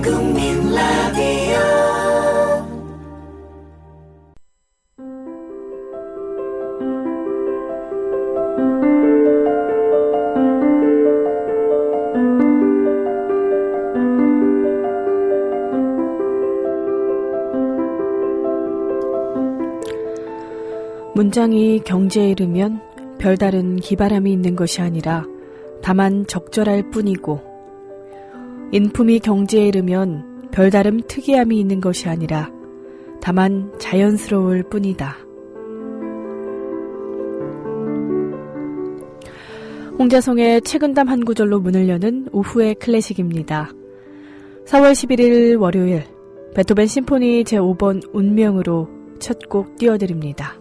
국민 라디오 문장이 경제에 이르면 별다른 기바람이 있는 것이 아니라 다만 적절할 뿐이고, 인품이 경제에 이르면 별다른 특이함이 있는 것이 아니라 다만 자연스러울 뿐이다. 홍자성의 책은담 한 구절로 문을 여는 오후의 클래식입니다. 4월 11일 월요일, 베토벤 심포니 제5번 운명으로 첫 곡 띄워드립니다.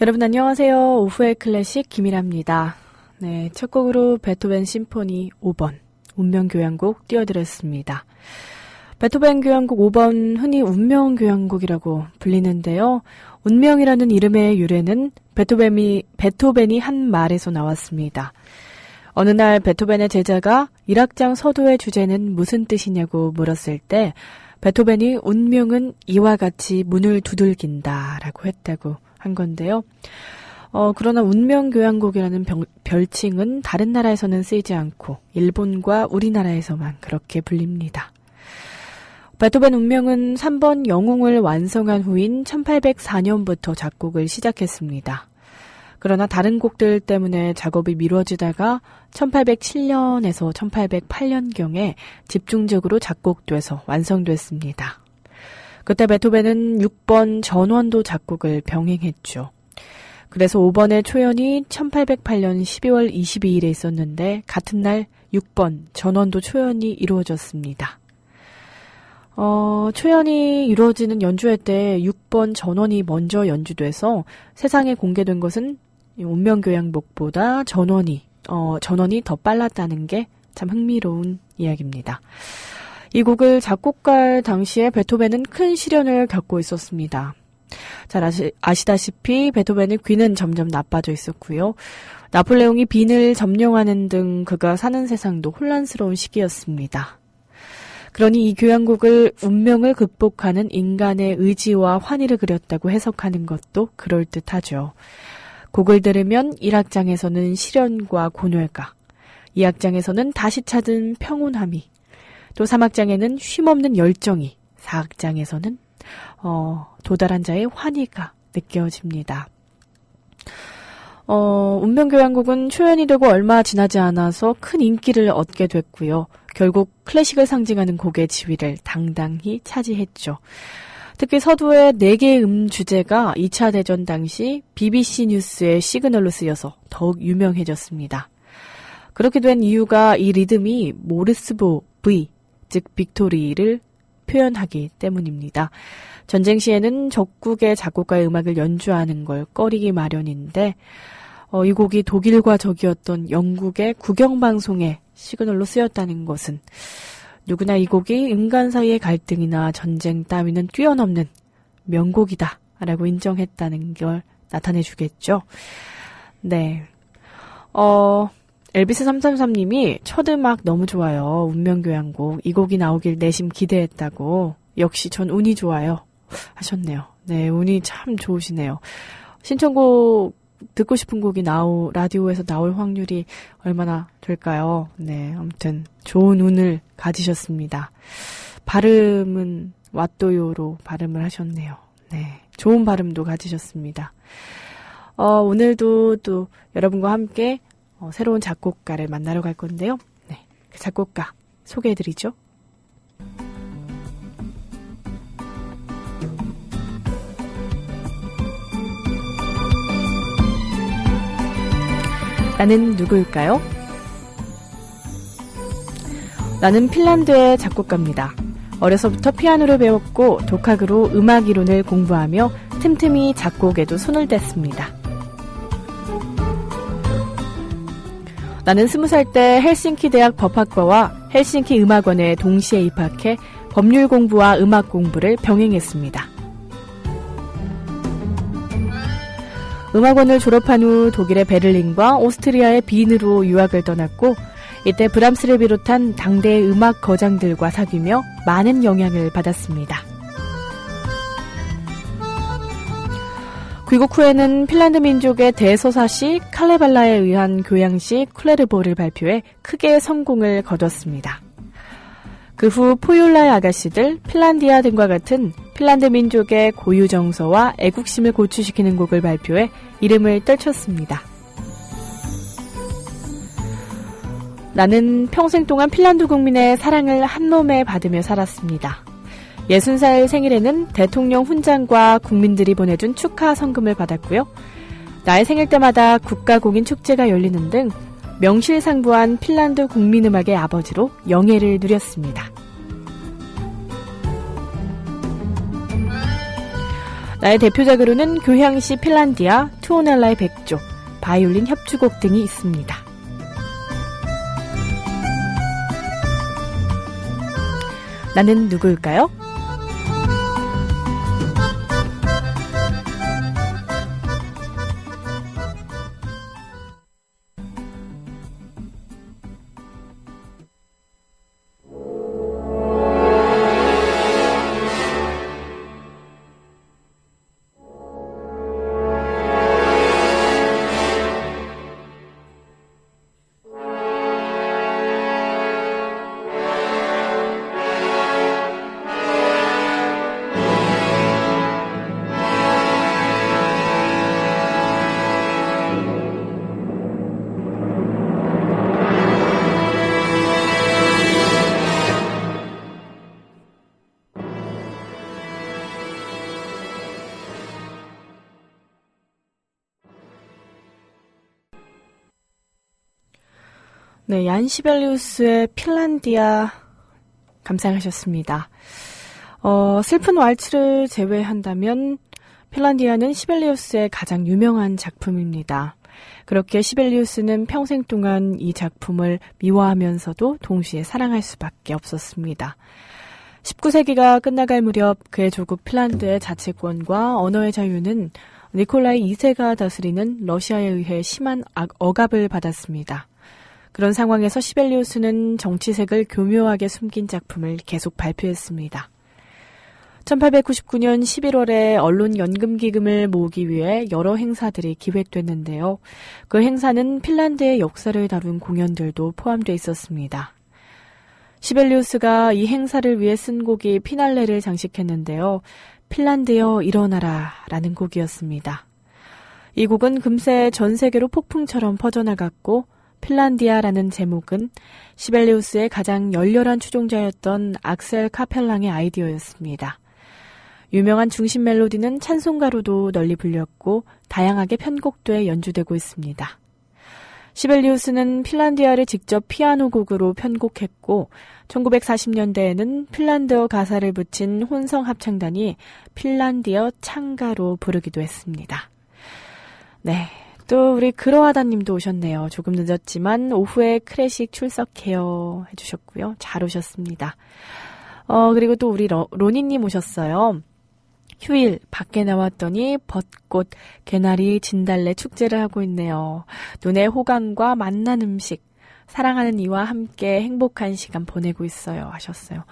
여러분 안녕하세요. 오후의 클래식 김일아입니다. 네, 첫 곡으로 베토벤 심포니 5번 운명교향곡 띄워드렸습니다. 베토벤 교향곡 5번 흔히 운명교향곡이라고 불리는데요. 운명이라는 이름의 유래는 베토벤이 한 말에서 나왔습니다. 어느 날 베토벤의 제자가 1악장 서도의 주제는 무슨 뜻이냐고 물었을 때 베토벤이 운명은 이와 같이 문을 두들긴다 라고 했다고 한 건데요. 그러나 운명교향곡이라는 별칭은 다른 나라에서는 쓰이지 않고 일본과 우리나라에서만 그렇게 불립니다. 베토벤 운명은 3번 영웅을 완성한 후인 1804년부터 작곡을 시작했습니다. 그러나 다른 곡들 때문에 작업이 미뤄지다가 1807년에서 1808년경에 집중적으로 작곡돼서 완성됐습니다. 그때 베토벤은 6번 전원도 작곡을 병행했죠. 그래서 5번의 초연이 1808년 12월 22일에 있었는데 같은 날 6번 전원도 초연이 이루어졌습니다. 초연이 이루어지는 연주회 때 6번 전원이 먼저 연주돼서 세상에 공개된 것은 운명교향곡보다 전원이 더 빨랐다는 게 참 흥미로운 이야기입니다. 이 곡을 작곡할 당시에 베토벤은 큰 시련을 겪고 있었습니다. 잘 아시다시피 베토벤의 귀는 점점 나빠져 있었고요. 나폴레옹이 빈을 점령하는 등 그가 사는 세상도 혼란스러운 시기였습니다. 그러니 이 교향곡을 운명을 극복하는 인간의 의지와 환희를 그렸다고 해석하는 것도 그럴듯하죠. 곡을 들으면 1악장에서는 시련과 고뇌가, 2악장에서는 다시 찾은 평온함이, 또 3악장에는 쉼없는 열정이, 4악장에서는 도달한 자의 환희가 느껴집니다. 운명교향곡은 초연이 되고 얼마 지나지 않아서 큰 인기를 얻게 됐고요. 결국 클래식을 상징하는 곡의 지위를 당당히 차지했죠. 특히 서두의 4개의 주제가 2차 대전 당시 BBC 뉴스의 시그널로 쓰여서 더욱 유명해졌습니다. 그렇게 된 이유가 이 리듬이 모르스보 V, 즉 빅토리를 표현하기 때문입니다. 전쟁 시에는 적국의 작곡가의 음악을 연주하는 걸 꺼리기 마련인데 이 곡이 독일과 적이었던 영국의 국영방송의 시그널로 쓰였다는 것은 누구나 이 곡이 인간 사이의 갈등이나 전쟁 따위는 뛰어넘는 명곡이다 라고 인정했다는 걸 나타내 주겠죠. 네. 엘비스 333님이 첫 음악 너무 좋아요. 운명교향곡. 이 곡이 나오길 내심 기대했다고. 역시 전 운이 좋아요. 하셨네요. 네, 운이 참 좋으시네요. 신청곡 듣고 싶은 곡이 라디오에서 나올 확률이 얼마나 될까요? 네, 아무튼 좋은 운을 가지셨습니다. 발음은 왓도요로 발음을 하셨네요. 네, 좋은 발음도 가지셨습니다. 오늘도 여러분과 함께 새로운 작곡가를 만나러 갈 건데요. 네, 그 작곡가 소개해드리죠. 나는 누구일까요? 나는 핀란드의 작곡가입니다. 어려서부터 피아노를 배웠고 독학으로 음악 이론을 공부하며 틈틈이 작곡에도 손을 댔습니다. 나는 20살 때 헬싱키 대학 법학과와 헬싱키 음악원에 동시에 입학해 법률 공부와 음악 공부를 병행했습니다. 음악원을 졸업한 후 독일의 베를린과 오스트리아의 빈으로 유학을 떠났고 이때 브람스를 비롯한 당대의 음악 거장들과 사귀며 많은 영향을 받았습니다. 귀국 후에는 핀란드 민족의 대서사시 칼레발라에 의한 교향시 쿨레르보를 발표해 크게 성공을 거뒀습니다. 그 후 포율라의 아가씨들, 핀란디아 등과 같은 핀란드 민족의 고유 정서와 애국심을 고취시키는 곡을 발표해 이름을 떨쳤습니다. 나는 평생 동안 핀란드 국민의 사랑을 한 몸에 받으며 살았습니다. 60살 생일에는 대통령 훈장과 국민들이 보내준 축하 성금을 받았고요. 나의 생일 때마다 국가공인 축제가 열리는 등 명실상부한 핀란드 국민음악의 아버지로 영예를 누렸습니다. 나의 대표작으로는 교향시 핀란디아, 투오넬라의 백조, 바이올린 협주곡 등이 있습니다. 나는 누구일까요? 네, 얀 시벨리우스의 핀란디아 감상하셨습니다. 슬픈 왈츠를 제외한다면 핀란디아는 시벨리우스의 가장 유명한 작품입니다. 그렇게 시벨리우스는 평생 동안 이 작품을 미워하면서도 동시에 사랑할 수밖에 없었습니다. 19세기가 끝나갈 무렵 그의 조국 핀란드의 자치권과 언어의 자유는 니콜라이 2세가 다스리는 러시아에 의해 심한 억압을 받았습니다. 그런 상황에서 시벨리우스는 정치색을 교묘하게 숨긴 작품을 계속 발표했습니다. 1899년 11월에 언론연금기금을 모으기 위해 여러 행사들이 기획됐는데요. 그 행사는 핀란드의 역사를 다룬 공연들도 포함되어 있었습니다. 시벨리우스가 이 행사를 위해 쓴 곡이 피날레를 장식했는데요. 핀란드여 일어나라 라는 곡이었습니다. 이 곡은 금세 전 세계로 폭풍처럼 퍼져나갔고 핀란디아라는 제목은 시벨리우스의 가장 열렬한 추종자였던 악셀 카펠랑의 아이디어였습니다. 유명한 중심 멜로디는 찬송가로도 널리 불렸고 다양하게 편곡돼 연주되고 있습니다. 시벨리우스는 핀란디아를 직접 피아노 곡으로 편곡했고 1940년대에는 핀란드어 가사를 붙인 혼성 합창단이 핀란디어 창가로 부르기도 했습니다. 네. 또 우리 그로하다님도 오셨네요. 조금 늦었지만 오후에 클래식 출석해요 해주셨고요. 잘 오셨습니다. 그리고 또 우리 로니님 오셨어요. 휴일 밖에 나왔더니 벚꽃, 개나리, 진달래 축제를 하고 있네요. 눈의 호강과 맛난 음식, 사랑하는 이와 함께 행복한 시간 보내고 있어요 하셨어요.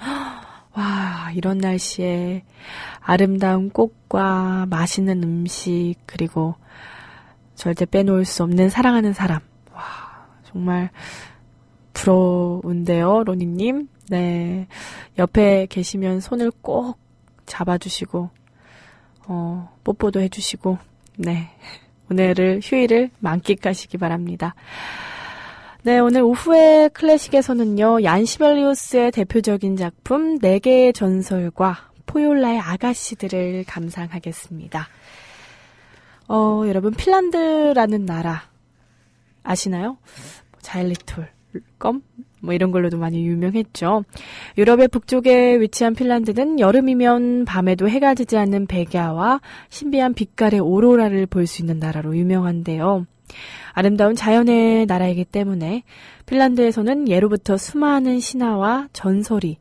와, 이런 날씨에 아름다운 꽃과 맛있는 음식 그리고 절대 빼놓을 수 없는 사랑하는 사람. 와, 정말 부러운데요, 로니님. 네. 옆에 계시면 손을 꼭 잡아주시고, 뽀뽀도 해주시고, 네. 오늘을, 휴일을 만끽하시기 바랍니다. 네, 오늘 오후의 클래식에서는요, 얀 시벨리우스의 대표적인 작품 4개의 전설과 포욜라의 아가씨들을 감상하겠습니다. 여러분, 핀란드라는 나라 아시나요? 자일리톨, 껌? 뭐 이런 걸로도 많이 유명했죠. 유럽의 북쪽에 위치한 핀란드는 여름이면 밤에도 해가 지지 않는 백야와 신비한 빛깔의 오로라를 볼 수 있는 나라로 유명한데요. 아름다운 자연의 나라이기 때문에 핀란드에서는 예로부터 수많은 신화와 전설이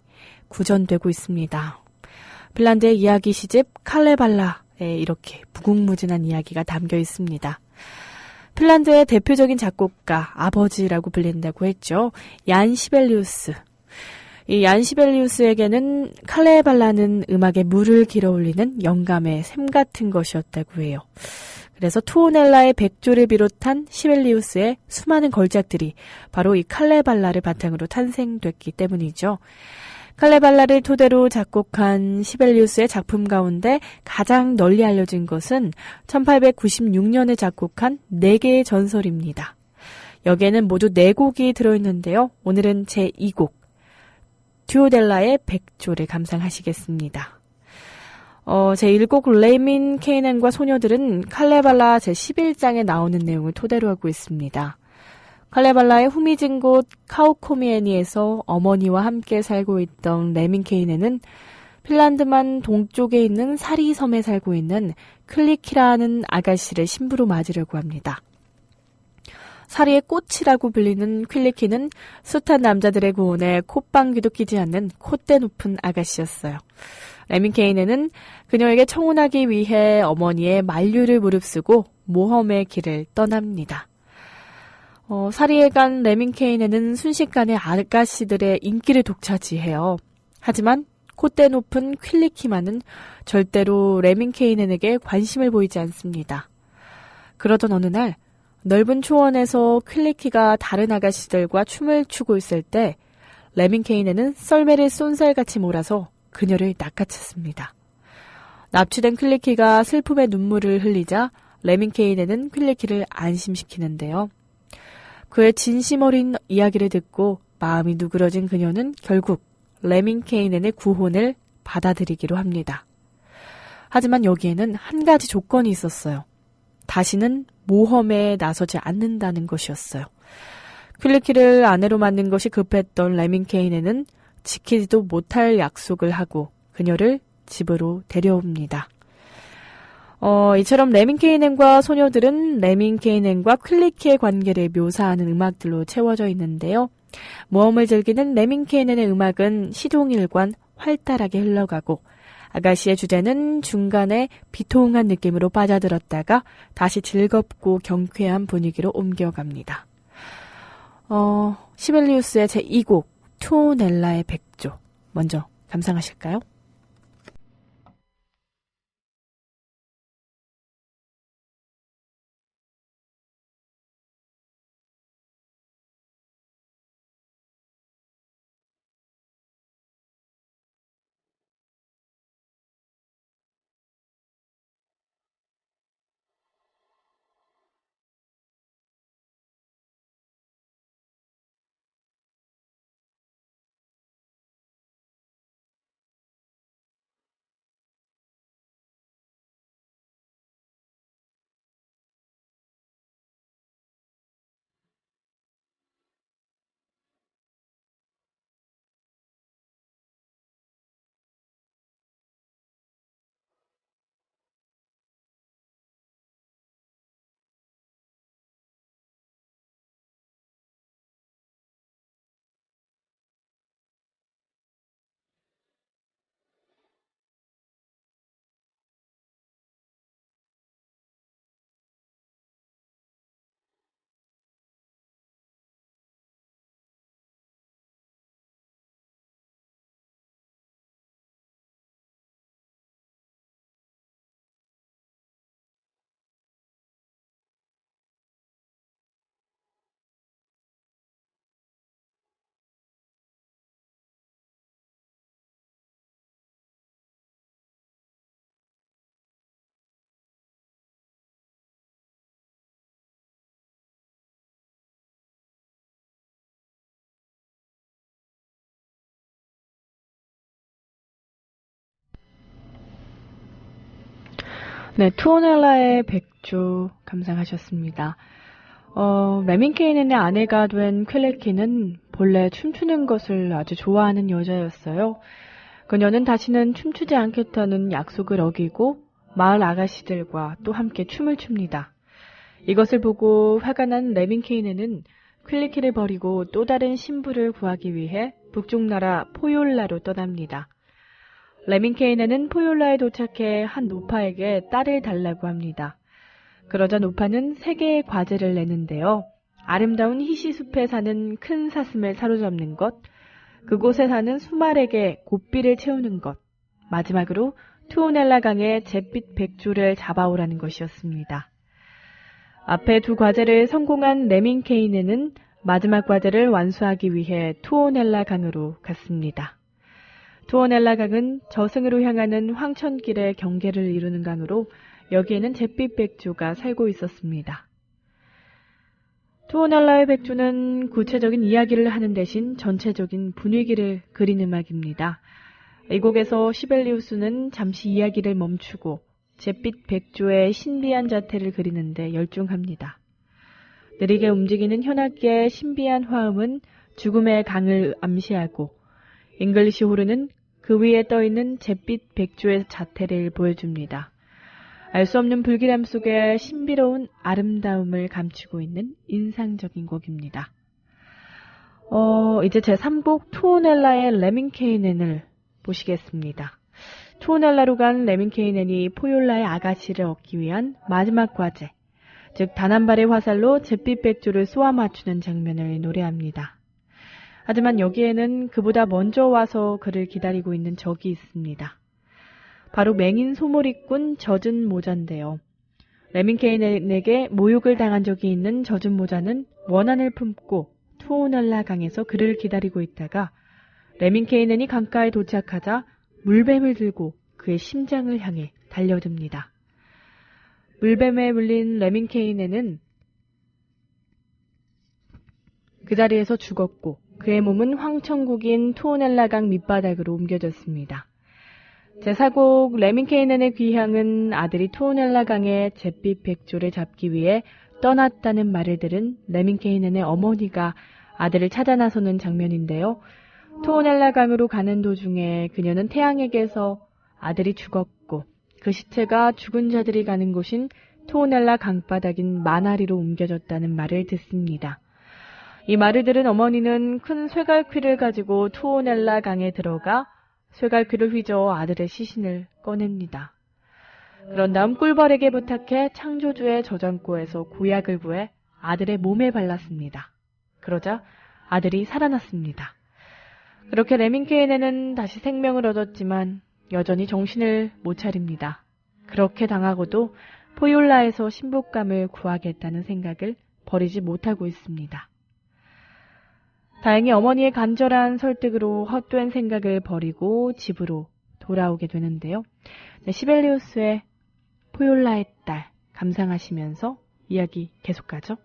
구전되고 있습니다. 핀란드의 이야기 시집 칼레발라에 이렇게 무궁무진한 이야기가 담겨 있습니다. 핀란드의 대표적인 작곡가, 아버지라고 불린다고 했죠. 얀 시벨리우스. 이 얀 시벨리우스에게는 칼레발라는 음악에 물을 길어올리는 영감의 샘 같은 것이었다고 해요. 그래서 투오넬라의 백조를 비롯한 시벨리우스의 수많은 걸작들이 바로 이 칼레발라를 바탕으로 탄생됐기 때문이죠. 칼레발라를 토대로 작곡한 시벨리우스의 작품 가운데 가장 널리 알려진 것은 1896년에 작곡한 4개의 전설입니다. 여기에는 모두 4곡이 들어있는데요. 오늘은 제2곡 듀오델라의 백조를 감상하시겠습니다. 제1곡 레민케이넨과 소녀들은 칼레발라 제11장에 나오는 내용을 토대로 하고 있습니다. 칼레발라의 후미진 곳 카우코미에니에서 어머니와 함께 살고 있던 레민케이넨은 핀란드만 동쪽에 있는 사리 섬에 살고 있는 클리키라는 아가씨를 신부로 맞으려고 합니다. 사리의 꽃이라고 불리는 퀼리키는 숱한 남자들의 고온에 콧방귀도 끼지 않는 콧대 높은 아가씨였어요. 레민케이넨은 그녀에게 청혼하기 위해 어머니의 만류를 무릅쓰고 모험의 길을 떠납니다. 사리에 간 레민케이넨은 순식간에 아가씨들의 인기를 독차지해요. 하지만 콧대 높은 퀼리키만은 절대로 레민케이넨에게 관심을 보이지 않습니다. 그러던 어느 날 넓은 초원에서 퀼리키가 다른 아가씨들과 춤을 추고 있을 때 레민케이넨은 썰매를 쏜살같이 몰아서 그녀를 낚아챘습니다. 납치된 퀼리키가 슬픔의 눈물을 흘리자 레민케이넨은 퀼리키를 안심시키는데요. 그의 진심 어린 이야기를 듣고 마음이 누그러진 그녀는 결국 레민케이넨의 구혼을 받아들이기로 합니다. 하지만 여기에는 한 가지 조건이 있었어요. 다시는 모험에 나서지 않는다는 것이었어요. 퀼리키를 아내로 만든 것이 급했던 레민케이넨은 지키지도 못할 약속을 하고 그녀를 집으로 데려옵니다. 이처럼 레민케이넨과 소녀들은 레민케이넨과 퀼리키의 관계를 묘사하는 음악들로 채워져 있는데요. 모험을 즐기는 레민케이넨의 음악은 시종일관 활달하게 흘러가고 아가씨의 주제는 중간에 비통한 느낌으로 빠져들었다가 다시 즐겁고 경쾌한 분위기로 옮겨갑니다. 시벨리우스의 제2곡 투오넬라의 백조 먼저 감상하실까요? 네, 투오넬라의 백조 감상하셨습니다. 레밍케인의 아내가 된 퀼레키는 본래 춤추는 것을 아주 좋아하는 여자였어요. 그녀는 다시는 춤추지 않겠다는 약속을 어기고 마을 아가씨들과 또 함께 춤을 춥니다. 이것을 보고 화가 난 레밍케인은 퀼레키를 버리고 또 다른 신부를 구하기 위해 북쪽 나라 포욜라로 떠납니다. 레밍케인은 포욜라에 도착해 한 노파에게 딸을 달라고 합니다. 그러자 노파는 3개의 과제를 내는데요. 아름다운 히시숲에 사는 큰 사슴을 사로잡는 것, 그곳에 사는 수말에게 고삐를 채우는 것, 마지막으로 투오넬라 강의 잿빛 백조를 잡아오라는 것이었습니다. 앞에 2 과제를 성공한 레밍케인은 마지막 과제를 완수하기 위해 투오넬라 강으로 갔습니다. 투오넬라 강은 저승으로 향하는 황천길의 경계를 이루는 강으로 여기에는 잿빛 백조가 살고 있었습니다. 투오넬라의 백조는 구체적인 이야기를 하는 대신 전체적인 분위기를 그린 음악입니다. 이 곡에서 시벨리우스는 잠시 이야기를 멈추고 잿빛 백조의 신비한 자태를 그리는데 열중합니다. 느리게 움직이는 현악기의 신비한 화음은 죽음의 강을 암시하고 잉글리시 호르는 그 위에 떠있는 잿빛 백조의 자태를 보여줍니다. 알 수 없는 불길함 속에 신비로운 아름다움을 감추고 있는 인상적인 곡입니다. 이제 제3곡 투오넬라의 레밍케인을 보시겠습니다. 투오넬라로 간 레밍케인이 포욜라의 아가씨를 얻기 위한 마지막 과제, 즉 단 한 발의 화살로 잿빛 백조를 쏘아 맞추는 장면을 노래합니다. 하지만 여기에는 그보다 먼저 와서 그를 기다리고 있는 적이 있습니다. 바로 맹인 소몰이꾼 젖은 모자인데요. 레밍케인에게 모욕을 당한 적이 있는 젖은 모자는 원한을 품고 투오넬라 강에서 그를 기다리고 있다가 레밍케인이 강가에 도착하자 물뱀을 들고 그의 심장을 향해 달려듭니다. 물뱀에 물린 레밍케인은 그 자리에서 죽었고 그의 몸은 황천국인 투오넬라 강 밑바닥으로 옮겨졌습니다. 제4곡 레밍케인의 귀향은 아들이 투오넬라 강의 잿빛 백조를 잡기 위해 떠났다는 말을 들은 레밍케인의 어머니가 아들을 찾아 나서는 장면인데요. 투오넬라 강으로 가는 도중에 그녀는 태양에게서 아들이 죽었고 그 시체가 죽은 자들이 가는 곳인 투오넬라 강바닥인 마나리로 옮겨졌다는 말을 듣습니다. 이 말을 들은 어머니는 큰 쇠갈퀴를 가지고 투오넬라 강에 들어가 쇠갈퀴를 휘저어 아들의 시신을 꺼냅니다. 그런 다음 꿀벌에게 부탁해 창조주의 저장고에서 구약을 구해 아들의 몸에 발랐습니다. 그러자 아들이 살아났습니다. 그렇게 레밍케인은 다시 생명을 얻었지만 여전히 정신을 못 차립니다. 그렇게 당하고도 포욜라에서 신부감을 구하겠다는 생각을 버리지 못하고 있습니다. 다행히 어머니의 간절한 설득으로 헛된 생각을 버리고 집으로 돌아오게 되는데요. 시벨리우스의 포욜라의 딸 감상하시면서 이야기 계속 가죠.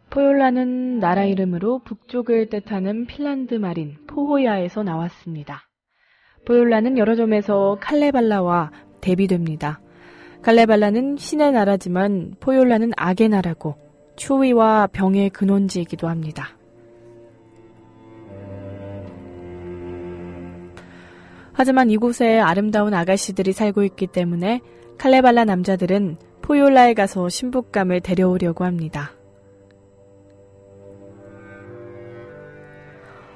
포욜라는 나라 이름으로 북쪽을 뜻하는 핀란드 말인 포호야에서 나왔습니다. 포욜라는 여러 점에서 칼레발라와 대비됩니다. 칼레발라는 신의 나라지만 포욜라는 악의 나라고 추위와 병의 근원지이기도 합니다. 하지만 이곳에 아름다운 아가씨들이 살고 있기 때문에 칼레발라 남자들은 포욜라에 가서 신부감을 데려오려고 합니다.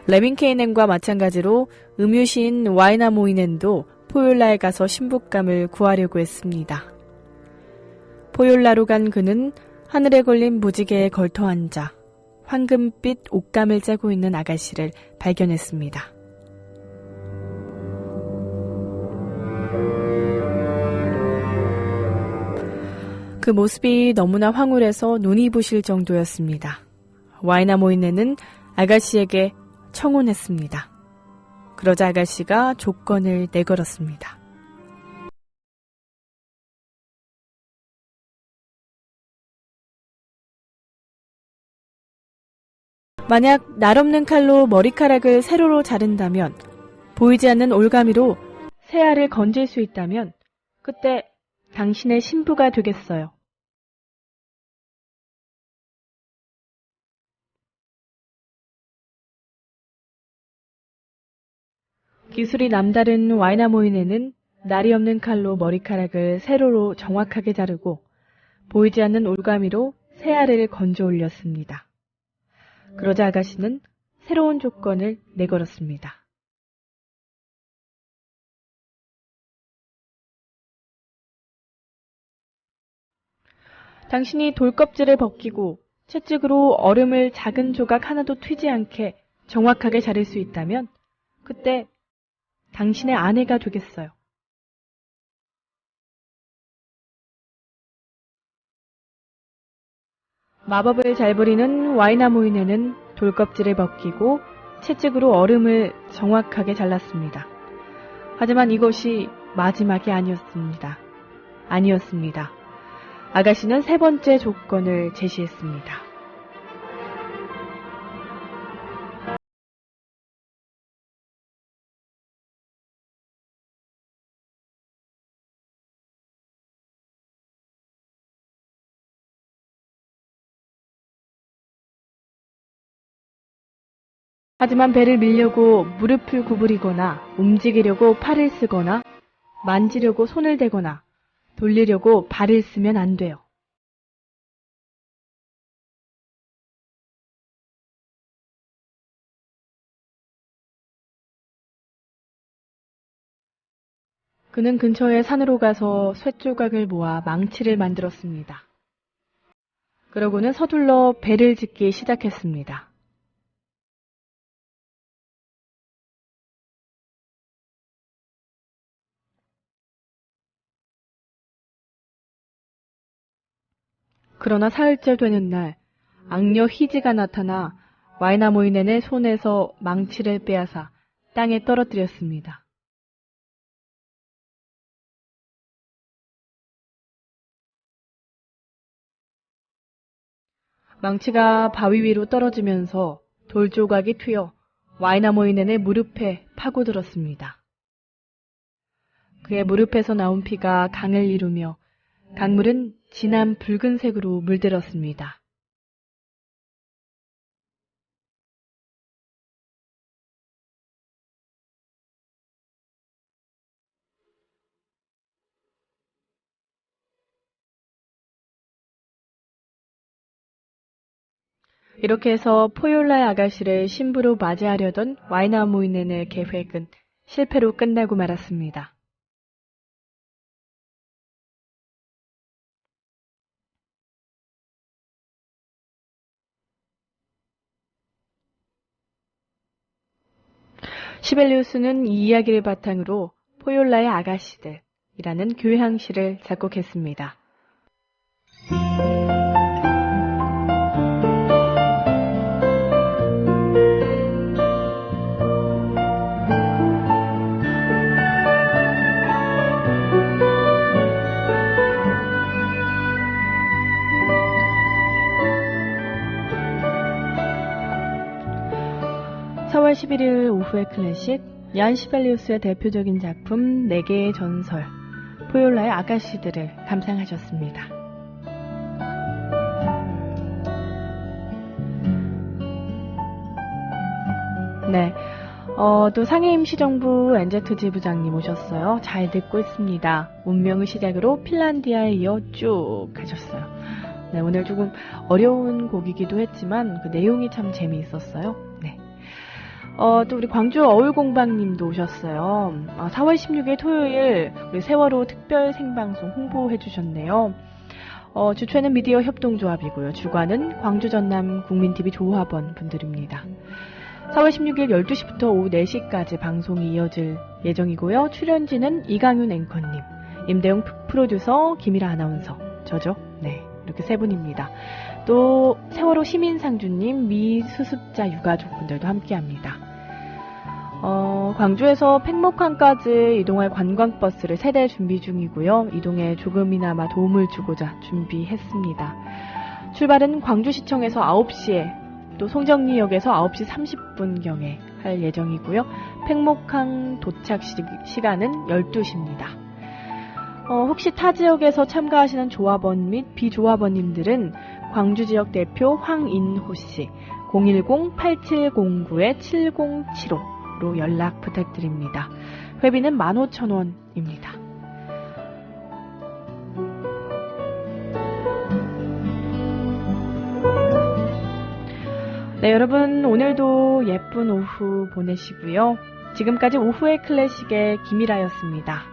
레밍케인과 마찬가지로 음유시인 와이나모이넨도 포욜라에 가서 신부감을 구하려고 했습니다. 포욜라로 간 그는 하늘에 걸린 무지개에 걸터 앉아 황금빛 옷감을 짜고 있는 아가씨를 발견했습니다. 그 그 모습이 너무나 황홀해서 눈이 부실 정도였습니다. 와이나모이네는 아가씨에게 청혼했습니다. 그러자 아가씨가 조건을 내걸었습니다. 만약 날 없는 칼로 머리카락을 세로로 자른다면, 보이지 않는 올가미로 새알을 건질 수 있다면 그때 당신의 신부가 되겠어요. 기술이 남다른 와이나모이네는 날이 없는 칼로 머리카락을 세로로 정확하게 자르고 보이지 않는 올가미로 새알을 건져 올렸습니다. 그러자 아가씨는 새로운 조건을 내걸었습니다. 당신이 돌껍질을 벗기고 채찍으로 얼음을 작은 조각 하나도 튀지 않게 정확하게 자를 수 있다면 그때 당신의 아내가 되겠어요. 마법을 잘 부리는 와이나모이네는 돌껍질을 벗기고 채찍으로 얼음을 정확하게 잘랐습니다. 하지만 이것이 마지막이 아니었습니다. 아가씨는 세 번째 조건을 제시했습니다. 하지만 배를 밀려고 무릎을 구부리거나 움직이려고 팔을 쓰거나 만지려고 손을 대거나 돌리려고 발을 쓰면 안 돼요. 그는 근처의 산으로 가서 쇳조각을 모아 망치를 만들었습니다. 그러고는 서둘러 배를 짓기 시작했습니다. 그러나 사흘째 되는 날 악녀 희지가 나타나 와이나모이넨의 손에서 망치를 빼앗아 땅에 떨어뜨렸습니다. 망치가 바위 위로 떨어지면서 돌조각이 튀어 와이나모이넨의 무릎에 파고들었습니다. 그의 무릎에서 나온 피가 강을 이루며 강물은 진한 붉은색으로 물들었습니다. 이렇게 해서 포욜라의 아가씨를 신부로 맞이하려던 와이나모이넨의 계획은 실패로 끝나고 말았습니다. 시벨리우스는 이 이야기를 바탕으로 포욜라의 아가씨들이라는 교향시를 작곡했습니다. (4월 11일) 오후의 클래식, 얀 시벨리우스의 대표적인 작품 4개의 전설, 포욜라의 아가씨들을 감상하셨습니다. 네, 또 상해임시정부 엔제트 지부장님 오셨어요. 잘 듣고 있습니다. 운명을 시작으로 핀란디아에 이어 쭉 가셨어요. 네, 오늘 조금 어려운 곡이기도 했지만 그 내용이 참 재미있었어요. 네. 또 우리 광주 어울공방님도 오셨어요. 4월 16일 토요일 우리 세월호 특별 생방송 홍보해 주셨네요. 주최는 미디어 협동조합이고요. 주관은 광주 전남 국민TV 조합원 분들입니다. 4월 16일 12시부터 오후 4시까지 방송이 이어질 예정이고요. 출연진은 이강윤 앵커님, 임대용 프로듀서, 김일아 아나운서, 저죠. 네, 이렇게 세 분입니다. 또 세월호 시민상주님, 미수습자 유가족분들도 함께합니다. 광주에서 팽목항까지 이동할 관광버스를 3대 준비 중이고요. 이동에 조금이나마 도움을 주고자 준비했습니다. 출발은 광주시청에서 9시에 또 송정리역에서 9시 30분경에 할 예정이고요. 팽목항 도착 시간은 12시입니다. 혹시 타 지역에서 참가하시는 조합원 및 비조합원님들은 광주 지역 대표 황인호 씨 010-8709-7075로 연락 부탁드립니다. 회비는 15,000원입니다. 네, 여러분 오늘도 예쁜 오후 보내시고요. 지금까지 오후의 클래식의 김일아였습니다.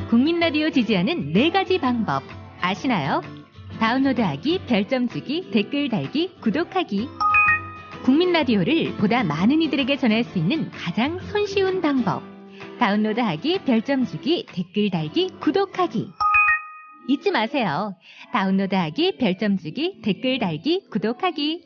국민 라디오 지지하는 4가지 방법 아시나요? 다운로드하기, 별점 주기, 댓글 달기, 구독하기. 국민 라디오를 보다 많은 이들에게 전할 수 있는 가장 손쉬운 방법. 다운로드하기, 별점 주기, 댓글 달기, 구독하기. 잊지 마세요. 다운로드하기, 별점 주기, 댓글 달기, 구독하기.